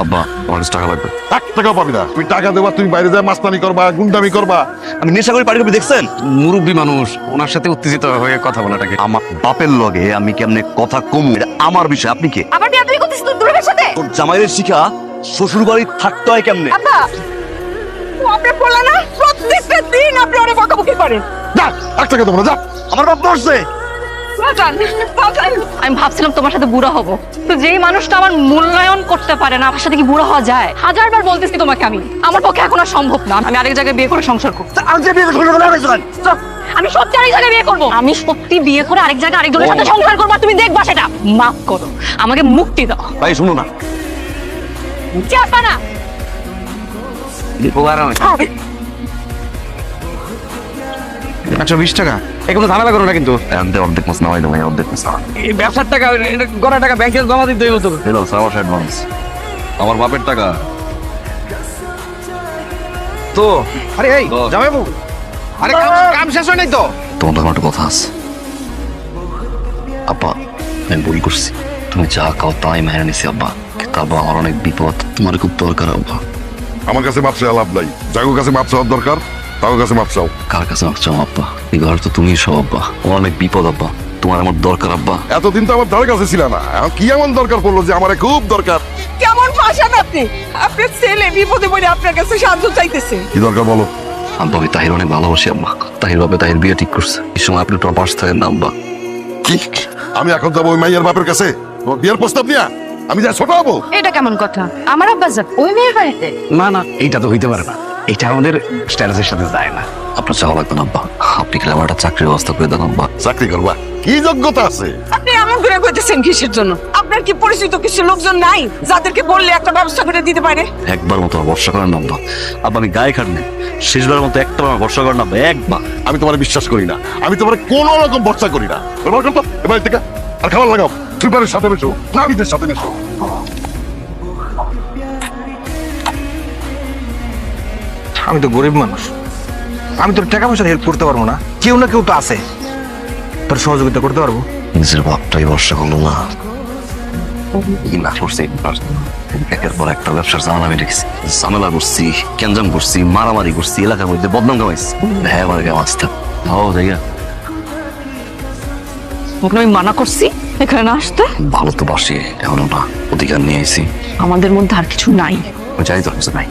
আব্বা আমার কাছে টাকা লাগবে। 1 টাকাও পাবি না। তুই টাকা দেবা, তুমি বাইরে যায় মাস্তানি করবা, গুন্ডামি করবা। আমি নেশা করে পারি কবি দেখছেন? মুরব্বী মানুষ, ওনার সাথে উত্তেজিত হয়ে কথা বলাটাকে। আমার বাপের লগে আমি কেমনে কথা কমু এটা আমার বিষয়, আপনি কে? আবার বিয়ে করতেছিস তোর দুলাভাইয়ের সাথে? তোর জামাইয়ের শিখা শ্বশুর বাড়ি থাকতে হয় কেমনে? আব্বা ও আপনার বলা না প্রত্যেকটা দিন আপনি ওরে বকাবকি করেন। যা, 1 টাকা দেবো না, যা। আমার বাপ মরছে। আমি ভাবছিলাম তোমার সাথে বুড়া হব, তো যেই মানুষটা আমার মূল্যায়ন করতে পারে না, আমার সাথে কি বুড়া হওয়া যায়? হাজারবার বলতেছি তোমাকে, আমার পক্ষে এখন আর সম্ভব না। আমি আরেক জায়গায় বিয়ে করে সংসার করব। আমি সত্যি আরেক জায়গায় বিয়ে করব। আমি সত্যি বিয়ে করে আরেক জায়গায় আরেকজনের সাথে সংসার করব, আর তুমি দেখবা সেটা। মাফ করো, আমাকে মুক্তি দাও। ভাই শুনো না, চাপা না। 120 টাকা, এই কোনো ঝামেলা করো না কিন্তু। এনতে অর্ধেক মাছ নামাই দেবো, অর্ধেক মাছ নামাই। এই ব্যবসার টাকা, গড়া টাকা ব্যাংকে জমা দিতে হইব তো। হ্যালো স্যার, আমার অ্যাডভান্স, আমার বাপের টাকা তো আরে এই যাবে বাবু, আরে কাম শেষ হয় নাই তো। তোমার আমার একটা কথা আছে। আব্বা আমি ভুল করছি, তুমি যা খাও তাই মেনে নিছি আব্বা, কিন্তু আব্বা আমার অনেক বিপদ, তোমার খুব দরকার আব্বা। আমার কাছে মাপ চাওয়া লাভ নাই। যাগো কাছে মাপ চাওয়ার দরকার, তাও কাছে মাপ চাও। কার কাছে মাপ চাও আব্বা? এই ঘর তো তুমি সব আব্বা, আমার অনেক বিপদ আব্বা, তোমার আমার দরকার আব্বা। এতদিন তো আমার ধারে কাছে ছিল না, এখন কি এমন দরকার পড়লো যে আমার খুব দরকার? কেমন ভাষণ আপনি? আপনার ছেলে বিপদে পড়ে আপনার কাছে সাহায্য চাইতেছে। কি দরকার বলো? আব্বা আমি তাহির অনেক ভালোবাসি আব্বা, তাহির বাপে তাহির বিয়ে ঠিক করছে, এই সময় আপনি তোমার পাশ থাকেন না আব্বা। কি আমি এখন যাবো ওই মাইয়ার বাপের কাছে তোমার বিয়ের প্রস্তাব নিয়া? আমি যা ছোট হবো? এটা কেমন কথা? আমার আব্বা যাবে ওই মেয়ের বাড়িতে? না না, এইটা তো হইতে পারে না, এটা আমাদের স্ট্যাটাসের সাথে যায় না। আপনার চাওয়া লাগবে না আব্বা, আপনি খেলে আমার একটা চাকরির ব্যবস্থা করে দেন আব্বা। চাকরি করবা? কি যোগ্যতা আছে? আপনি এমন করে কইতেছেন কিসের জন্য? আপনার কি পরিচিত কিছু লোকজন নাই যাদেরকে বললে একটা ব্যবস্থা করে দিতে পারে? একবার মতো আমার ভরসা করেন না আব্বা। আব্বা আমি গায়ে খাট নেই, শেষবার মতো একটা আমার ভরসা করেন না আব্বা, একবার। আমি তোমার বিশ্বাস করি না, আমি তোমার কোন রকম ভরসা করি না। এবার থেকে আর খাবার লাগাও, সুইপারের সাথে মেশো, নাবিদের সাথে মেশো। আমি তো গরিব মানুষ, আমি তোর টাকা পয়সা হেল্প করতে পারবো না, কেউ না কেউ তো আছে তোর সহযোগিতা করতে পারবো। নিজের বাপটাই ভরসা করলো না, কি না করছে একের পর একটা ব্যবসার ঝামেলা আমি রেখেছি, ঝামেলা করছি, ক্যানজাম করছি, মারামারি করছি, এলাকার মধ্যে বদনাম কামাইছি। হ্যাঁ আমার গায়ে আসতে ও জায়গা ওকে আমি মানা করছি এখানে না আসতে। ভালো তো বাসি, এখনো না অধিকার নিয়ে আইছি। আমাদের মধ্যে আর কিছু নাই। ওই যাই তো কিছু নাই,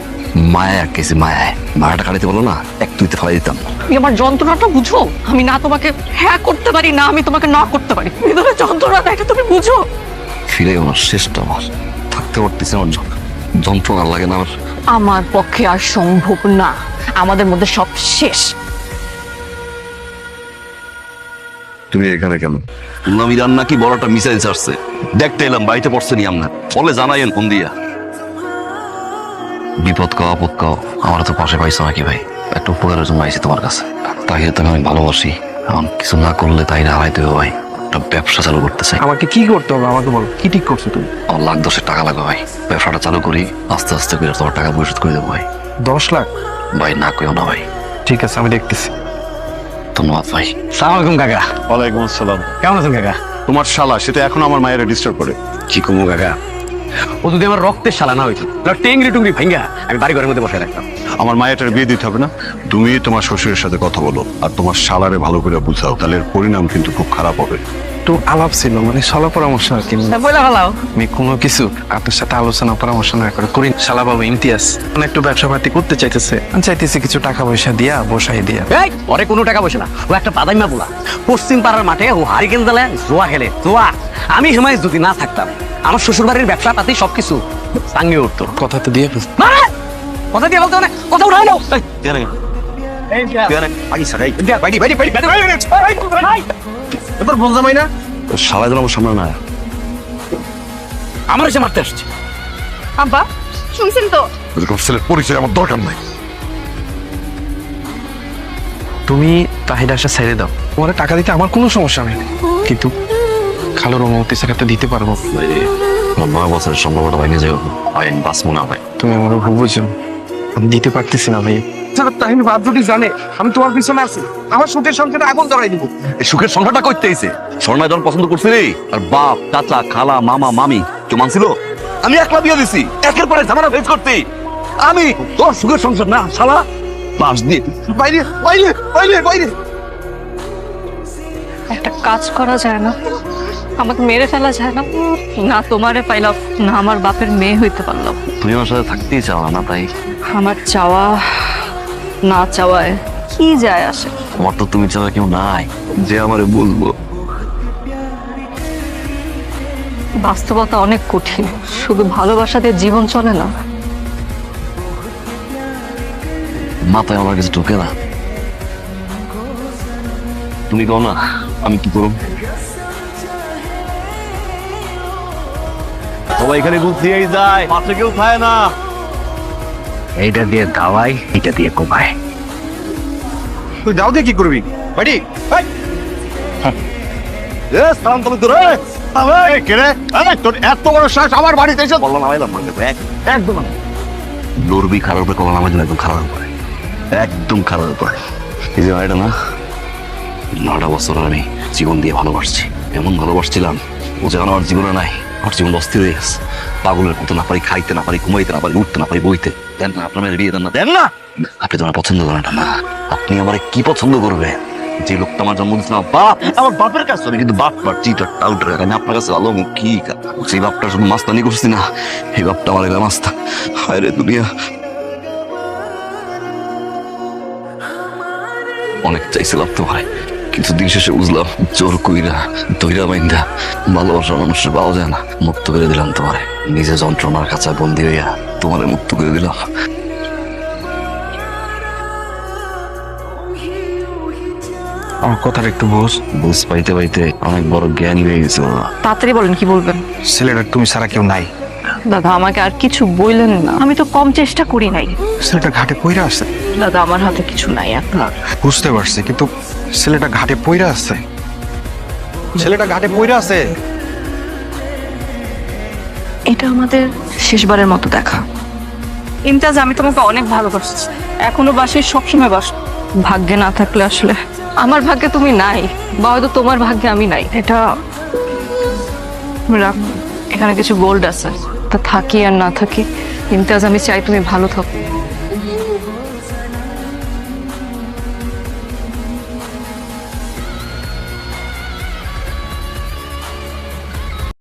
মায়া এক কেছি মায়ায় মায়াটা কাটাইতে বলো না, এক তুইতে ফেলাই দিতাম। তুমি আমার যন্ত্রণাটা বুঝো? আমি না তোমাকে হ্যাঁ করতে পারি, না আমি তোমাকে না করতে পারি। ভিতরে যন্ত্রণাটা এটা তুমি বুঝো? ফিরে আমার শেষটা আমার থাকতে পারতেছে, আমার যন্ত্রণা লাগে না আমার। আমার পক্ষে আর সম্ভব না, আমাদের মধ্যে সব শেষ। তুমি এখানে কেন? আমি রান্না কি বড়টা মিসাইল ছাড়ছে, দেখতে এলাম বাড়িতে পড়ছে নি আপনার, ফলে জানাইয়েন ফোন দিয়া। বিপদ কাও আপদ কাও আমার তো পাশে পাইছো নাকি ভাই? একটা উপকারের জন্য আইছি তোমার কাছে, তাকে তো আমি ভালোবাসি, এখন কিছু না করলে তাই না হারাইতে হবে ভাই। একটা ব্যবসা চালু করতে চাই। আমাকে কি করতে হবে আমাকে বলো, কি ঠিক করছো তুমি? আমার 1,10,000 টাকা লাগবে ভাই, ব্যবসাটা চালু করি, আস্তে আস্তে করে তোমার টাকা পরিশোধ করে দেবো ভাই। 10 লাখ? ভাই না কইও না ভাই। ঠিক আছে, আমি দেখতেছি। ধন্যবাদ ভাই। সালাম আলাইকুম কাকা। ওয়ালাইকুম আসসালাম। কেমন আছেন কাকা? তোমার শালা সেটা এখন আমার মায়ের ডিস্টার্ব করে। কি কমু কাকা, ও যদি আমার রক্তের শালা না হইতো, টেংরি টুংরি ভাঙ্গা আমি বাড়ি ঘরের মধ্যে বসে রাখতাম। আমার মায়েরটার বিয়ে দিতে হবে না, তুমি তোমার শ্বশুরের সাথে কথা বলো আর তোমার শালারে ভালো করে বুঝাও, তাহলে এর পরিণাম কিন্তু খুব খারাপ হবে। তো আলাপ ছিল, মানে সলা পরামর্শ আর কি। বলে ভালো আমি কোনো কিছু আপনার সাথে আলোচনা পরামর্শ না করে করি। শালা বাবু ইমতিয়াজ মানে একটু ব্যবসা পাতি করতে চাইতেছে, আমি চাইতেছি কিছু টাকা পয়সা দিয়া বসাই দিয়া। এই ওরে কোনো টাকা পয়সা না, ও একটা বাদাইমা পোলা, পশ্চিম পাড়ার মাঠে ও হারিকেন জ্বালায় জোয়া খেলে, জোয়া। আমি সময় যদি না থাকতাম আমার শ্বশুর বাড়ির ব্যবসা পাতি সবকিছু ভাঙিয়ে উঠতো। কথা তো দিয়ে ফেলছি। মানে কথা দিয়ে বলতে মানে কথা উঠাই নাও। এবার বল জামাই না, শালা যেন আমার সামনে না। আমার এসে মারতে আসছে। আব্বা শুনছেন তো? এরকম ছেলের পরিচয় আমার দরকার নাই। তুমি তাহির আশা ছেড়ে দাও, তোমার টাকা দিতে আমার কোনো সমস্যা নেই, কিন্তু খালুর অনুমতি ছাড়া দিতে পারবো। 9 বছরের সম্পর্কটা ভেঙে যাবে, আইন বাস মনে হয়। তুমি আমার বুঝছো, আমি দিতে পারতেছি না ভাই। তাহির বাপ যদি জানে আমি তোমার পিছনে আছি, আমার সুখের সংসারে আগুন ধরাই দিব। এই সুখের সংখ্যাটা করতে হইছে, স্বর্ণায় যখন পছন্দ করছিলি আর বাপ চাচা খালা মামা মামি কেউ মানছিল? আমি একলা বিয়ে দিছি, একের পর এক ঝামেলা ফেস করছি। আমি তোর সুখের সংসার না শালা, পাশ দিয়ে বাইরে বাইরে বাইরে বাইরে। একটা কাজ করা যায় না, আমাকে মেরে ফেলা যায় না, না তোমারে পাইলাম না আমার বাপের মেয়ে হইতে পারলাম। তুমি আমার সাথে থাকতেই চাও না তাই? আমার চাওয়া না চাওয়ায় কি যায় আসে? আমার তো তুমি ছাড়া কেউ নাই যে আমারে বলবো। বাস্তবতা অনেক কঠিন, শুধু ভালোবাসা দিয়ে জীবন চলে না। মাথায় আমার কাছে ঢোকে না। তুমি কও না আমি কি করব? সবাই এখানে গুল দিয়েই যায়, পাশে কেউ খায় না। এইটা দিয়ে দাওয়াই, এটা দিয়ে কোপায়। তুই দাও দিয়ে কি করবি বাড়ি? সালাম তুমি তো রে। তোর এত বড় শ্বাস আমার বাড়িতে এসে বললাম নামাইলাম একদম লড়বি খারাপ উপরে কলা নামাই দিন, একদম খারাপ উপরে, একদম খারাপ উপরে। এই যে এটা না, 9টা বছর আমি জীবন দিয়ে ভালোবাসছি, এমন ভালোবাসছিলাম ও যেন আমার জীবনে নাই। আমার জীবন অস্থির হয়ে গেছে, পাগলের মতো না পারি খাইতে, না পারি ঘুমাইতে, না পারি উঠতে, না পারি বইতে। দেন না আপনার মেয়ের বিয়ে দেন না, দেন না। আপনি তো আমার পছন্দ করেন না, আপনি আমার কি পছন্দ করবে? যে লোকটা আমার জন্ম দিচ্ছে না বাপ, আমার বাপের কাছে আমি কিন্তু বাপ আর চিটার টাউটার, আমি আপনার কাছে আলো কি সেই বাপটা শুধু মাস্তানি করছি না, এই বাপটা আমার এলাকা মাস্তা। হায় রে দুনিয়া, অনেক চাইছিলাম তোমার, কিন্তু দিন শেষে বুঝলাম জোর কইরা দইরা বাইন্দা ভালোবাসার মানুষের পাওয়া যায় না। মুক্ত করে দিলাম তোমারে, নিজে যন্ত্রণার কাছে বন্দী হইয়া তোমারে মুক্ত করে দিলাম। আমার কথাটা একটু বুঝ পাইতে পাইতে অনেক বড় জ্ঞানী হয়ে গেছে ওরা। তাড়াতাড়ি বলেন কি বলবেন। ছেলেটা তুমি ছাড়া কেউ নাই। দাদা আমাকে আর কিছু বললেন না, আমি তো কম চেষ্টা করি নাই। ছেলেটা ঘাটে পইরা আছে। দাদা আমার হাতে কিছু নাই আপনার। বুঝতে পারছি, কিন্তু ছেলেটা ঘাটে পইরা আছে, ছেলেটা ঘাটে পইরা আছে। এটা আমাদের শেষবারের মতো দেখা। ইমতাজ, আমি তোমাকে অনেক ভালোবাসি, এখনো বাসি, সবসময় বাসি। ভাগ্যে না থাকলে আসলে আমার ভাগ্যে তুমি নাই, বা হয়তো তোমার ভাগ্যে আমি নাই। এটা রাখ, এখানে কিছু গোল্ড আছে, তা থাকি আর না থাকি ইমতাজ আমি চাই তুমি ভালো থাকো।